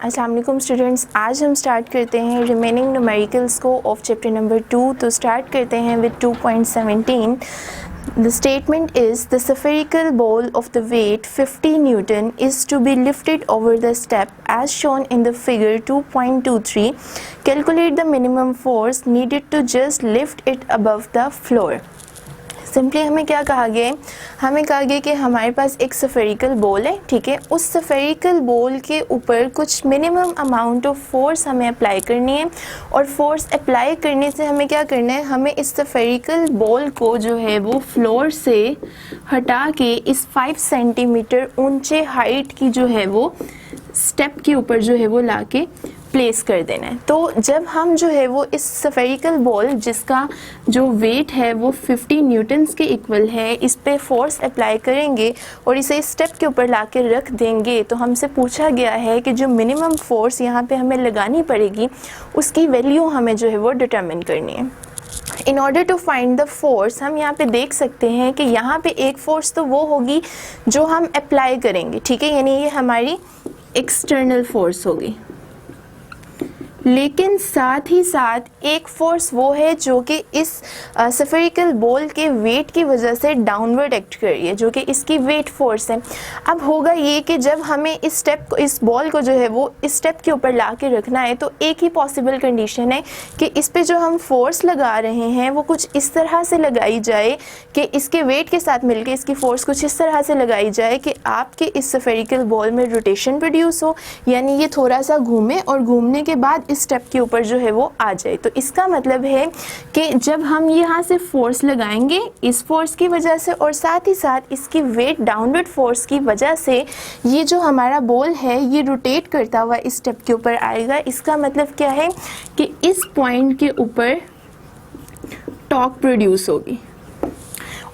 अस्सलाम वालेकुम स्टूडेंट्स, आज हम स्टार्ट करते हैं रिमेनिंग न्यूमेरिकल्स को ऑफ चैप्टर नंबर 2। तो स्टार्ट करते हैं with 2.17। The statement is the spherical ball of the weight 50 Newton is to be lifted over the step as shown in the figure 2.23. Calculate the minimum force needed to just lift it above the floor. Simply हमें क्या कहा गया है, हमें कहा गया कि हमारे पास एक स्फेरिकल बॉल है, ठीक है। उस स्फेरिकल बॉल के ऊपर कुछ मिनिमम अमाउंट ऑफ फोर्स हमें अप्लाई करनी है और फोर्स अप्लाई करने से हमें क्या करना है, हमें इस स्फेरिकल बॉल को जो है वो फ्लोर से हटा के इस 5 सेंटीमीटर ऊंचे हाइट की जो है वो स्टेप के ऊपर जो है वो लाके प्लेस कर देना है। तो जब हम जो है वो इस स्फेरिकल बॉल जिसका जो वेट है वो 50 न्यूटन्स के इक्वल है, इस पे फोर्स अप्लाई करेंगे और इसे इस स्टेप के ऊपर लाके रख देंगे, तो हमसे पूछा गया है कि जो मिनिमम फोर्स यहाँ पे हमें लगानी पड़ेगी उसकी वैल्यू हमें जो है वो डिटरमिन करनी है। In order to find the force, हम यहाँ पे देख सकते हैं कि यहाँ पे एक फोर्स तो वो होगी जो हम अप्लाई करेंगे, ठीक है, यानी ये हमारी एक्सटर्नल फोर्स होगी, लेकिन साथ ही साथ एक फोर्स वो है जो कि इस स्फेरिकल बॉल के वेट की वजह से डाउनवर्ड एक्ट कर रही है, जो कि इसकी वेट फोर्स है। अब होगा ये कि जब हमें इस बॉल को जो है वो इस स्टेप के ऊपर ला के रखना है, तो एक ही पॉसिबल कंडीशन है कि इस पे जो हम फोर्स लगा रहे हैं वो कुछ इस तरह से लगाई जाए कि इसके वेट के साथ मिलकर इसकी फोर्स कुछ इस तरह से लगाई जाए कि आपके इस स्फेरिकल बॉल में रोटेशन प्रोड्यूस हो, यानी ये थोड़ा सा घूमे और घूमने के बाद इस स्टेप के ऊपर जो है वो आ जाए। तो इसका मतलब है कि जब हम यहाँ से फोर्स लगाएंगे इस फोर्स की वजह से और साथ ही साथ इसकी वेट डाउनवर्ड फोर्स की वजह से ये जो हमारा बॉल है ये रोटेट करता हुआ इस स्टेप के ऊपर आएगा। इसका मतलब क्या है कि इस पॉइंट के ऊपर टॉर्क प्रोड्यूस होगी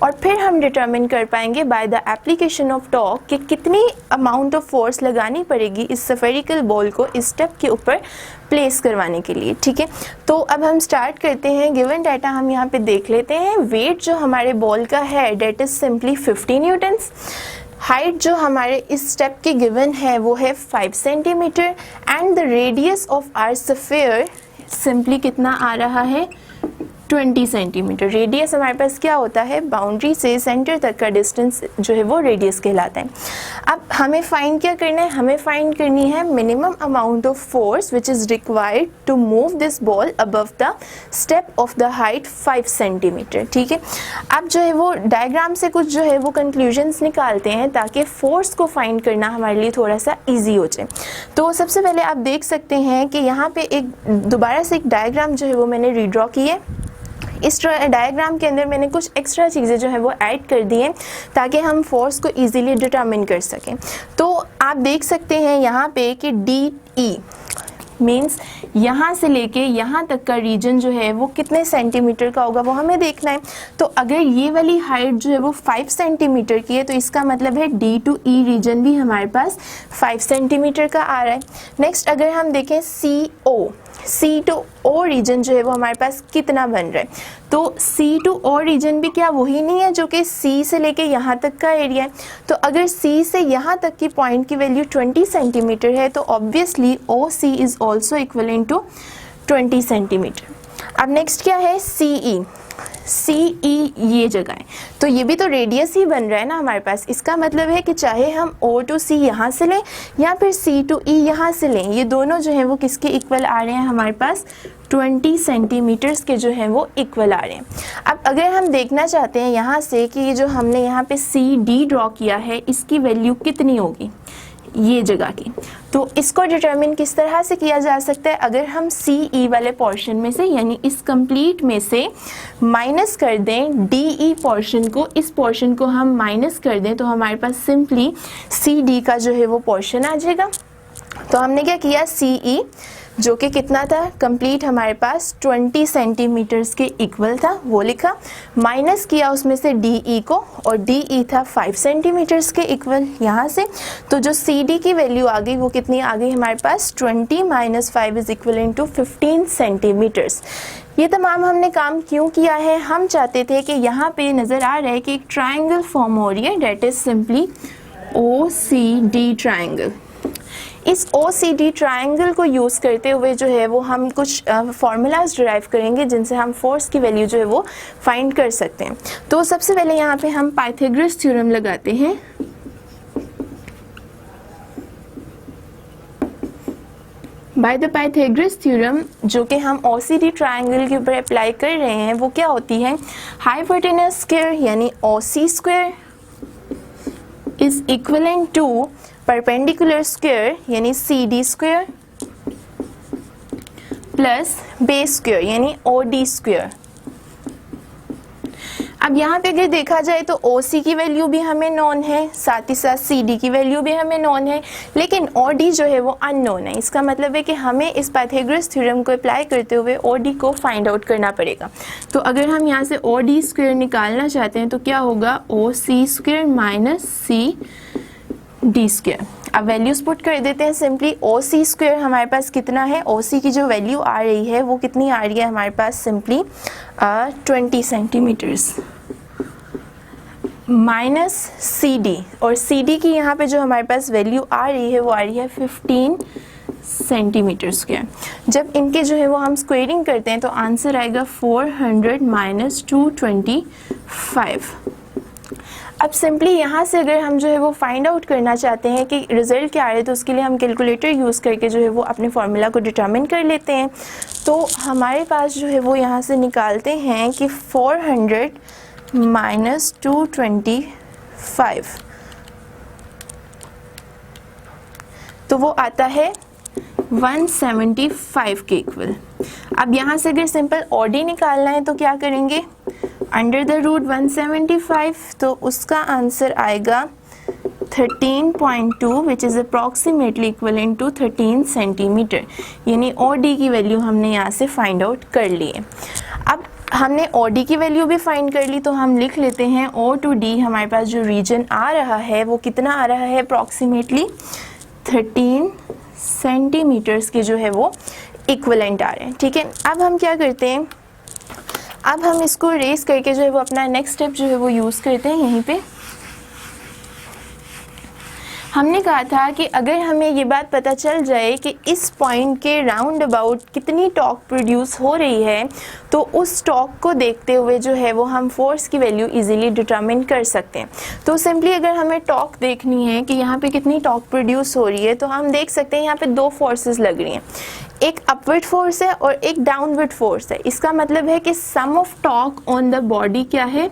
और फिर हम डिटरमिन कर पाएंगे by the application of torque कि कितनी अमाउंट ऑफ फोर्स लगानी पड़ेगी इस स्फेरिकल बॉल को इस स्टेप के ऊपर प्लेस करवाने के लिए, ठीक है। तो अब हम स्टार्ट करते हैं। गिवन डाटा हम यहाँ पे देख लेते हैं। वेट जो हमारे बॉल का है that is simply 50 newtons. Height जो हमारे इस स्टेप की गिवन है वो है 5 centimetre and the radius of our sphere simply कितना आ रहा है 20 सेंटीमीटर। रेडियस हमारे पास क्या होता है, बाउंड्री से सेंटर तक का डिस्टेंस जो है वो रेडियस कहलाता है। अब हमें फाइंड क्या करना है, हमें फाइंड करनी है minimum amount of force which is required to move this ball above the step of the height 5 centimetre, ठीक है। अब जो है वो डायग्राम से कुछ जो है वो कंक्लूजन्स निकालते हैं ताकि फोर्स को फाइंड करना हमारे लिए थोड़ा सा ईजी हो जाए। तो सबसे पहले आप देख सकते हैं कि यहाँ पे एक दोबारा से एक डायग्राम जो है वो मैंने रीड्रॉ की है। इस डायग्राम के अंदर मैंने कुछ एक्स्ट्रा चीज़ें जो है वो ऐड कर दी हैं ताकि हम फोर्स को इजीली डिटरमिन कर सकें। तो आप देख सकते हैं यहाँ पे कि DE मीन्स यहाँ से लेके यहाँ तक का रीजन जो है वो कितने सेंटीमीटर का होगा वो हमें देखना है। तो अगर ये वाली हाइट जो है वो 5 सेंटीमीटर की है तो इसका मतलब है D to E रीजन भी हमारे पास 5 सेंटीमीटर का आ रहा है। नेक्स्ट अगर हम देखें C to O रीजन जो है वो हमारे पास कितना बन रहा है, तो C to O रीजन भी क्या वही नहीं है जो कि C से लेके यहाँ तक का एरिया है। तो अगर C से यहाँ तक की पॉइंट की वैल्यू 20 सेंटीमीटर है तो obviously OC is also equivalent to 20 centimetre. अब नेक्स्ट क्या है CE ये जगह है, तो ये भी तो रेडियस ही बन रहा है ना हमारे पास। इसका मतलब है कि चाहे हम O to C यहाँ से लें या फिर C to E यहाँ से लें, ये दोनों जो हैं वो किसके इक्वल आ रहे हैं हमारे पास 20 सेंटीमीटर्स के जो हैं वो इक्वल आ रहे हैं। अब अगर हम देखना चाहते हैं यहाँ से कि ये जो हमने यहाँ पे CD ड्रॉ किया है इसकी वैल्यू कितनी होगी ये जगह की, तो इसको डिटरमिन किस तरह से किया जा सकता है, अगर हम CE वाले पोर्शन में से यानी इस कंप्लीट में से माइनस कर दें DE पोर्शन को, इस पोर्शन को हम माइनस कर दें तो हमारे पास सिंपली CD का जो है वो पोर्शन आ जाएगा। तो हमने क्या किया, CE जो कि कितना था कंप्लीट हमारे पास 20 सेंटीमीटर्स के इक्वल था वो लिखा, माइनस किया उसमें से DE को और DE था 5 सेंटीमीटर्स के इक्वल यहाँ से। तो जो CD की वैल्यू आ गई वो कितनी आ गई हमारे पास 20 - 5 इज इक्वल टू 15 सेंटीमीटर्स। ये तमाम हमने काम क्यों किया है, हम चाहते थे कि यहाँ पे नज़र आ रहा है कि एक ट्राइंगल फॉर्म हो रही है that is simply OCD triangle. इस OCD ट्रायंगल को यूज़ करते हुए जो है वो हम कुछ फार्मूलाज डिराइव करेंगे जिनसे हम फोर्स की वैल्यू जो है वो फाइंड कर सकते हैं। तो सबसे पहले यहाँ पे हम पाइथागोरस थ्योरम लगाते हैं। बाय द पाइथागोरस थ्योरम जो कि हम OCD ट्रायंगल के ऊपर अप्लाई कर रहे हैं वो क्या होती है, हाइपोटेनस स्क्वायर यानी OC square is equivalent to perpendicular square यानी CD square plus base square यानी OD स्क्वायर। अब यहाँ पे अगर देखा जाए तो OC की वैल्यू भी हमें नॉन है, साथ ही साथ CD की वैल्यू भी हमें नॉन है, लेकिन OD जो है वो अननोन है। इसका मतलब है कि हमें इस पाइथागोरस थ्योरम को अप्लाई करते हुए OD को फाइंड आउट करना पड़ेगा। तो अगर हम यहाँ से OD स्क्वायर निकालना चाहते हैं तो क्या होगा, OC square minus CD square. अब वैल्यूज पुट कर देते हैं सिंपली। OC स्क्वायर हमारे पास कितना है, OC की जो वैल्यू आ रही है वो कितनी आ रही है हमारे पास, सिंपली 20 सेंटीमीटर्स माइनस CD, और CD की यहाँ पे जो हमारे पास वैल्यू आ रही है वो आ रही है 15 सेंटीमीटर स्क्वायर। जब इनके जो है वो हम स्क्वेयरिंग करते हैं तो आंसर आएगा 400 माइनस 225। अब सिंपली यहाँ से अगर हम जो है वो फाइंड आउट करना चाहते हैं कि रिजल्ट क्या आ रहा है तो उसके लिए हम कैलकुलेटर यूज़ करके जो है वो अपने फार्मूला को डिटरमिन कर लेते हैं। तो हमारे पास जो है वो यहाँ से निकालते हैं कि 400 माइनस 225 तो वो आता है 175 के इक्वल। अब यहाँ से अगर सिंपल OD निकालना है तो क्या करेंगे, अंडर द रूट 175, तो उसका आंसर आएगा 13.2 which is approximately equivalent to 13 centimetre, यानी OD की वैल्यू हमने यहाँ से फाइंड आउट कर ली है। अब हमने OD की वैल्यू भी फाइंड कर ली तो हम लिख लेते हैं O to D हमारे पास जो रीजन आ रहा है वो कितना आ रहा है, अप्रॉक्सीमेटली 13 सेंटीमीटर्स के जो है वो इक्वलेंट आ रहे हैं। ठीक है, अब हम क्या करते हैं, अब हम इसको रेस करके जो है वो अपना नेक्स्ट स्टेप जो है वो यूज़ करते हैं। यहीं पे हमने कहा था कि अगर हमें ये बात पता चल जाए कि इस पॉइंट के राउंड अबाउट कितनी टॉर्क प्रोड्यूस हो रही है तो उस टॉर्क को देखते हुए जो है वो हम फोर्स की वैल्यू इजीली डिटरमिन कर सकते हैं। तो सिंपली अगर हमें टॉर्क देखनी है कि यहाँ पे कितनी टॉर्क प्रोड्यूस हो रही है तो हम देख सकते हैं यहाँ पे दो फोर्सेस लग रही हैं, एक अपवर्ड फोर्स है और एक डाउनवर्ड फोर्स है। इसका मतलब है कि sum of torque on the body क्या है,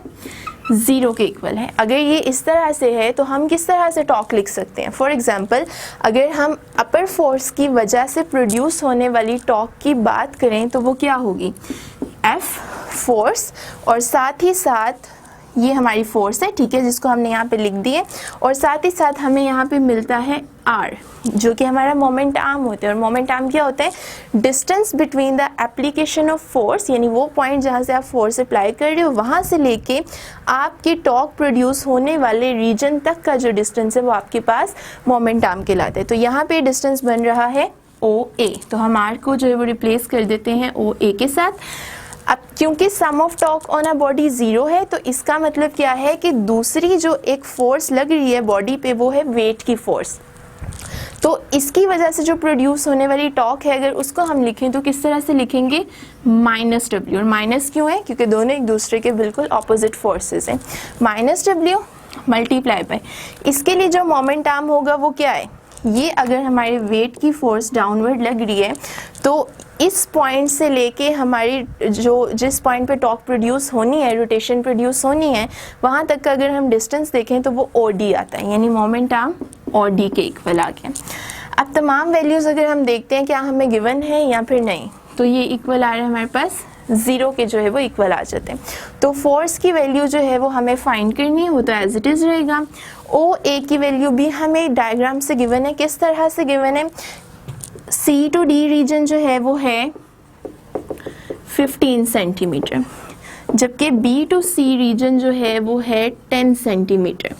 0 के इक्वल है। अगर ये इस तरह से है तो हम किस तरह से टॉर्क लिख सकते हैं, फॉर एग्जांपल अगर हम अपर फोर्स की वजह से प्रोड्यूस होने वाली टॉर्क की बात करें तो वो क्या होगी, F फोर्स और साथ ही साथ ये हमारी फोर्स है, ठीक है, जिसको हमने यहाँ पे लिख दिए, और साथ ही साथ हमें यहाँ पे मिलता है R जो कि हमारा मोमेंट आर्म होता है। और मोमेंट आर्म क्या होता है, distance between the application of force, यानी वो पॉइंट जहाँ से आप फोर्स अप्लाई कर रहे हो वहाँ से लेके आपकी टॉर्क प्रोड्यूस होने वाले रीजन तक का जो डिस्टेंस है वो आपके पास मोमेंट आर्म कहलाता है। तो यहाँ पे डिस्टेंस बन रहा है OA, तो हम R को जो है वो रिप्लेस कर देते हैं OA के साथ। अब क्योंकि sum of torque on a body 0 है तो इसका मतलब क्या है कि दूसरी जो एक फोर्स लग रही है बॉडी पे वो है वेट की फोर्स। तो इसकी वजह से जो प्रोड्यूस होने वाली टॉर्क है अगर उसको हम लिखें तो किस तरह से लिखेंगे, -W। और माइनस क्यों है, क्योंकि दोनों एक दूसरे के बिल्कुल ऑपोजिट फोर्सेस हैं। -W मल्टीप्लाई बाय इसके लिए जो मोमेंट आर्म होगा वो क्या है, ये अगर हमारे वेट की फोर्स डाउनवर्ड लग रही है तो इस पॉइंट से लेके हमारी जो जिस पॉइंट पे टॉर्क प्रोड्यूस होनी है, रोटेशन प्रोड्यूस होनी है, वहाँ तक का अगर हम डिस्टेंस देखें तो वो OD आता है, यानी मोमेंट आर्म OD के इक्वल आ गया। अब तमाम वैल्यूज़ अगर हम देखते हैं क्या हमें गिवन है या फिर नहीं, तो ये इक्वल आ रहा है हमारे पास 0 के जो है वो इक्वल आ जाते हैं। तो फोर्स की वैल्यू जो है वो हमें फाइंड करनी है, वो तो एज इट इज़ रहेगा। OA की वैल्यू भी हमें डायग्राम से गिवन है, किस तरह से गिवन है, C to D रीजन जो है वो है 15 सेंटीमीटर, जबकि B to C रीजन जो है वो है 10 सेंटीमीटर।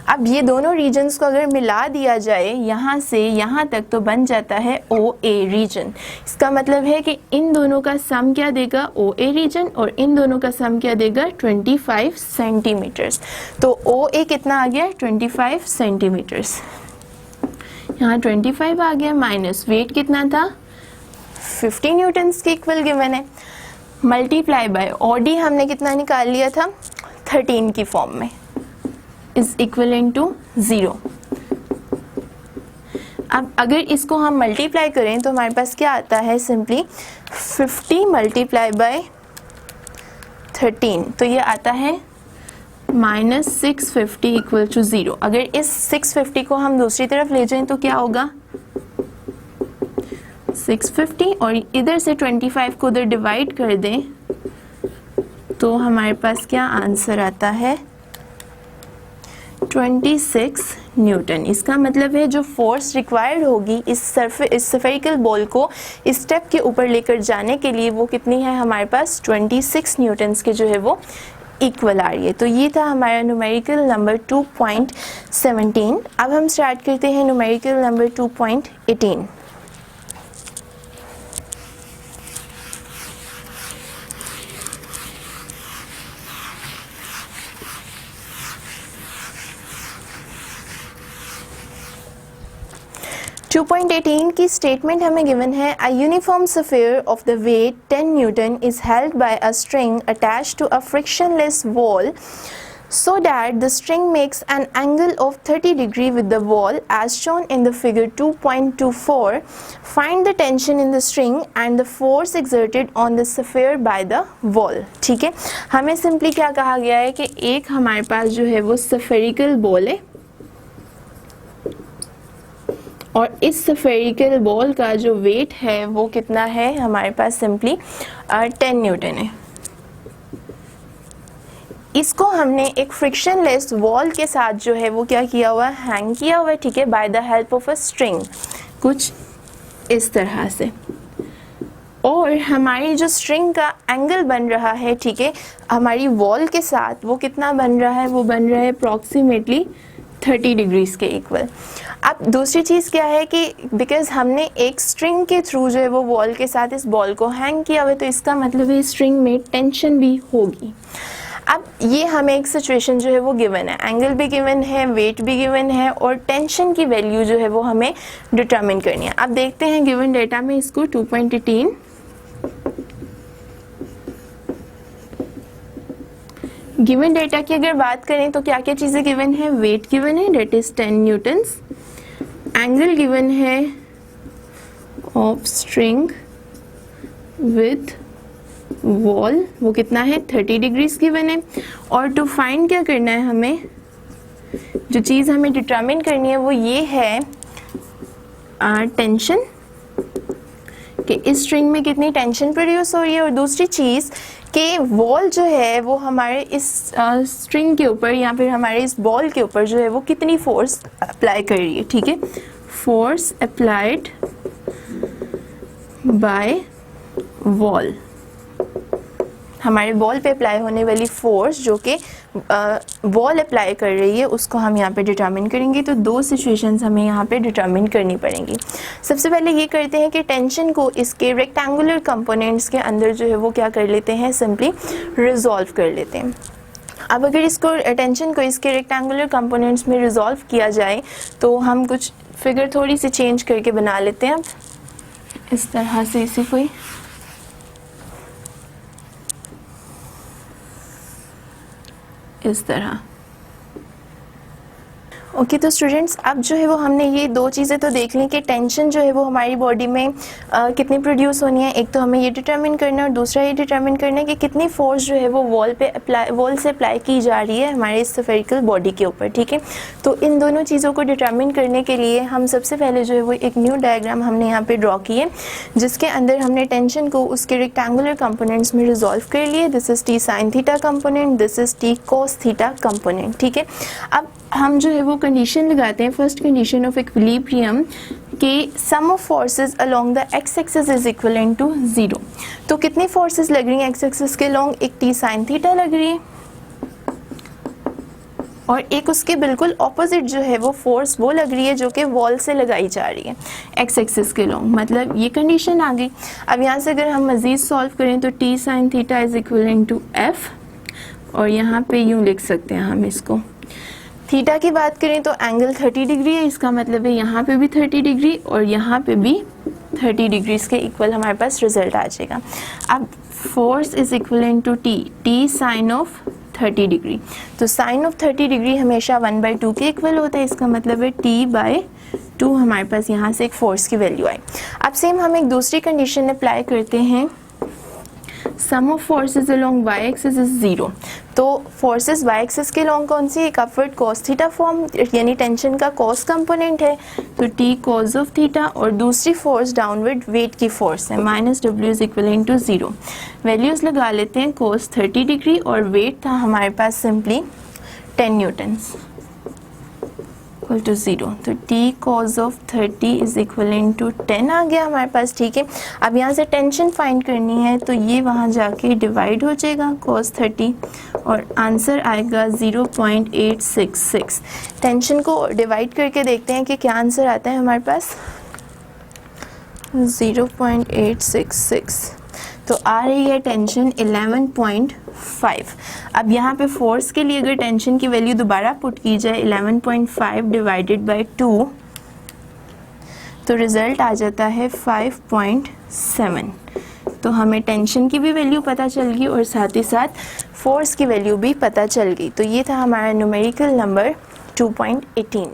अब ये दोनों रीजन्स को अगर मिला दिया जाए यहाँ से यहाँ तक तो बन जाता है OA रीजन। इसका मतलब है कि इन दोनों का सम क्या देगा, OA रीजन, और इन दोनों का सम क्या देगा, 25 सेंटीमीटर्स। तो OA कितना आ गया, 25 सेंटीमीटर्स। यहाँ 25 आ गया, माइनस वेट कितना था 50 न्यूटन्स के इक्वल गिवन है, मल्टीप्लाई बाय ओडी हमने कितना निकाल लिया था 13 की फॉर्म में, इज इक्वल टू 0। अब अगर इसको हम मल्टीप्लाई करें तो हमारे पास क्या आता है, सिंपली 50 मल्टीप्लाई बाय 13, तो ये आता है -650 इक्वल टू 0। अगर इस 650 को हम दूसरी तरफ ले जाएं तो क्या होगा 650 और इधर से 25 को उधर डिवाइड कर दें तो हमारे पास क्या आंसर आता है 26 न्यूटन। इसका मतलब है जो फोर्स रिक्वायर्ड होगी इस स्फेरिकल बॉल को इस स्टेप के ऊपर लेकर जाने के लिए वो कितनी है हमारे पास 26 न्यूटन्स के जो है वो इक्वल आ रही है। तो ये था हमारा न्यूमेरिकल नंबर 2.17। अब हम स्टार्ट करते हैं न्यूमेरिकल नंबर 2.18। टू 2.18 की स्टेटमेंट हमें गिवन है, a uniform sphere of the weight 10 newton is held by a string attached to a frictionless wall so that the string makes an angle of 30 degree with the wall as shown in the figure 2.24. Find the tension in the string and the force exerted on the sphere by the wall। ठीक है, हमें simply क्या कहा गया है कि एक हमारे पास जो है वो स्फेरिकल बॉल है और इस स्फेरिकल बॉल का जो वेट है वो कितना है हमारे पास सिंपली 10 न्यूटन है। इसको हमने एक फ्रिक्शनलेस वॉल के साथ जो है वो क्या किया हुआ है, हैंग किया हुआ है, ठीक है, by the help of a string, कुछ इस तरह से। और हमारी जो स्ट्रिंग का एंगल बन रहा है, ठीक है, हमारी वॉल के साथ वो कितना बन रहा है, वो बन रहा है अप्रॉक्सीमेटली 30 डिग्रीज के इक्वल। अब दूसरी चीज़ क्या है कि बिकॉज हमने एक स्ट्रिंग के थ्रू जो है वो वॉल के साथ इस बॉल को हैंग किया हुआ है, तो इसका मतलब है स्ट्रिंग में टेंशन भी होगी। अब ये हमें एक सिचुएशन जो है वो गिवन है, एंगल भी गिवन है, वेट भी गिवन है और टेंशन की वैल्यू जो है वो हमें डिटरमिन करनी है। अब देखते हैं गिवन डेटा में इसको 2.18। गिवन डेटा की अगर बात करें तो क्या क्या चीज़ें गिवन है, वेट गिवन है that is 10 newtons, angle given है ऑफ स्ट्रिंग विथ वॉल वो कितना है 30 डिग्रीज गिवन है। और टू फाइंड क्या करना है, हमें जो चीज़ हमें डिटरमिन करनी है वो ये है टेंशन, कि इस स्ट्रिंग में कितनी टेंशन प्रोड्यूस हो रही है, और दूसरी चीज़ कि वॉल जो है वो हमारे इस स्ट्रिंग के ऊपर या फिर हमारे इस बॉल के ऊपर जो है वो कितनी फोर्स अप्लाई कर रही है, ठीक है, फोर्स अप्लाइड बाय वॉल, हमारे बॉल पे अप्लाई होने वाली फोर्स जो कि बॉल अप्लाई कर रही है उसको हम यहाँ पे डिटरमिन करेंगे। तो दो सिचुएशंस हमें यहाँ पे डिटरमिन करनी पड़ेंगी। सबसे पहले ये करते हैं कि टेंशन को इसके रेक्टेंगुलर कंपोनेंट्स के अंदर जो है वो क्या कर लेते हैं, सिंपली रिजॉल्व कर लेते हैं। अब अगर इसको टेंशन को इसके रेक्टेंगुलर कंपोनेंट्स में रिजॉल्व किया जाए तो हम कुछ फिगर थोड़ी सी चेंज करके बना लेते हैं। अब इस तरह से इसे कोई इस तरह ओके। तो स्टूडेंट्स अब जो है वो हमने ये दो चीज़ें तो देख ली कि टेंशन जो है वो हमारी बॉडी में कितनी प्रोड्यूस होनी है, एक तो हमें ये डिटरमिन करना है और दूसरा ये डिटरमिन करना है कि कितनी फोर्स जो है वो वॉल से अप्लाई की जा रही है हमारे स्फेरिकल बॉडी के ऊपर, ठीक है। तो इन दोनों चीज़ों को डिटरमिन करने के लिए हम सबसे पहले जो है वो एक न्यू डायग्राम हमने यहाँ पर ड्रॉ की है जिसके अंदर हमने टेंशन को उसके रेक्टेंगुलर कंपोनेंट्स में रिजॉल्व कर लिए। This is T sine theta component, this is T cos theta component, ठीक है। अब हम जो है वो कंडीशन लगाते हैं, फर्स्ट कंडीशन ऑफ इक्विलिब्रियम के sum of forces along the X axis is equal to 0। तो कितनी फोर्सेस लग रही हैं एक्स एक्सिस के लॉन्ग, एक टी साइन थीटा लग रही है और एक उसके बिल्कुल ऑपोजिट जो है वो फोर्स वो लग रही है जो कि वॉल से लगाई जा रही है एक्स एक्सिस के लॉन्ग, मतलब ये कंडीशन आ गई। अब यहाँ से अगर हम मज़ीद सॉल्व करें तो T sine theta is equal to F और यहाँ पे यूँ लिख सकते हैं हम इसको, थीटा की बात करें तो एंगल 30 डिग्री है, इसका मतलब है यहाँ पे भी 30 डिग्री और यहाँ पे भी 30 डिग्रीज के इक्वल हमारे पास रिजल्ट आ जाएगा। अब force is equal to T sine of 30 degree, तो साइन ऑफ 30 डिग्री हमेशा 1/2 के इक्वल होता है, इसका मतलब है t/2 हमारे पास यहाँ से एक फोर्स की वैल्यू आई। अब सेम हम एक दूसरी कंडीशन अप्लाई करते हैं, sum of forces along y axis is 0, तो फोर्सेस y एक्सिस के लॉन्ग कौन सी, एक अपवर्ड cos थीटा फॉर्म यानी टेंशन का cos कंपोनेंट है, तो t cos ऑफ थीटा, और दूसरी फोर्स डाउनवर्ड वेट की फोर्स है -w is equal to 0। Values लगा लेते हैं, cos 30 डिग्री और वेट था हमारे पास सिंपली 10 न्यूटन्स इक्वल टू 0, तो t cos of 30 is equal to 10 आ गया हमारे पास। ठीक है, अब यहाँ से टेंशन फाइंड करनी है, तो ये वहाँ जाके डिवाइड हो जाएगा cos 30 और आंसर आएगा 0.866। टेंशन को डिवाइड करके देखते हैं कि क्या आंसर आता है हमारे पास, 0.866, तो आ रही है टेंशन 11.5। अब यहाँ पे फोर्स के लिए अगर टेंशन की वैल्यू दोबारा पुट की जाए 11.5 डिवाइडेड बाय 2, तो रिज़ल्ट आ जाता है 5.7। तो हमें टेंशन की भी वैल्यू पता चल गई और साथ ही साथ फोर्स की वैल्यू भी पता चल गई। तो ये था हमारा न्यूमेरिकल नंबर 2.18।